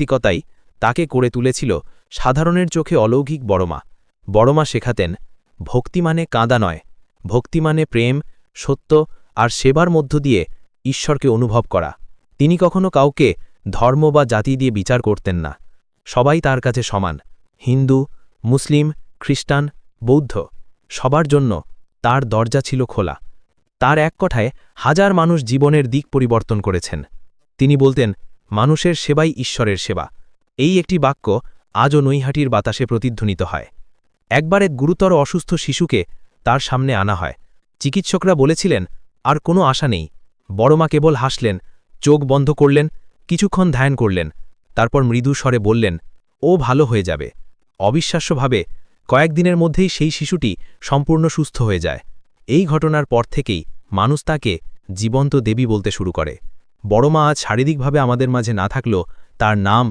নৈতিকতাই তাকে করে তুলেছিল সাধারণের চোখে অলৌকিক বড়মা। বড়মা শেখাতেন, ভক্তি মানে কাঁদা নয়, ভক্তি মানে প্রেম, সত্য আর সেবার মধ্য দিয়ে ঈশ্বরকে অনুভব করা। তিনি কখনো কাউকে ধর্ম বা জাতি দিয়ে বিচার করতেন না। সবাই তার কাছে সমান, হিন্দু, মুসলিম, খ্রিস্টান, বৌদ্ধ, সবার জন্য তার দরজা ছিল খোলা। তার এক কথায় হাজার মানুষ জীবনের দিক পরিবর্তন করেছেন। তিনি বলতেন, মানুষের সেবাই ঈশ্বরের সেবা। এই একটি বাক্য আজও নৈহাটির বাতাসে প্রতিধ্বনিত হয়। একবার এক গুরুতর অসুস্থ শিশুকে তার সামনে আনা হয়। চিকিৎসকরা বলেছিলেন, আর কোনো আশা নেই। বড়মা কেবল হাসলেন, চোখ বন্ধ করলেন, কিছুক্ষণ ধ্যান করলেন, তারপর মৃদু স্বরে বললেন, ও ভালো হয়ে যাবে। অবিশ্বাস্যভাবে কয়েকদিনের মধ্যেই সেই শিশুটি সম্পূর্ণ সুস্থ হয়ে যায়। এই ঘটনার পর থেকেই মানুষ তাকে জীবন্ত দেবী বলতে শুরু করে। বড়মা আজ শারীরিকভাবে আমাদের মাঝে না থাকলেও তার নাম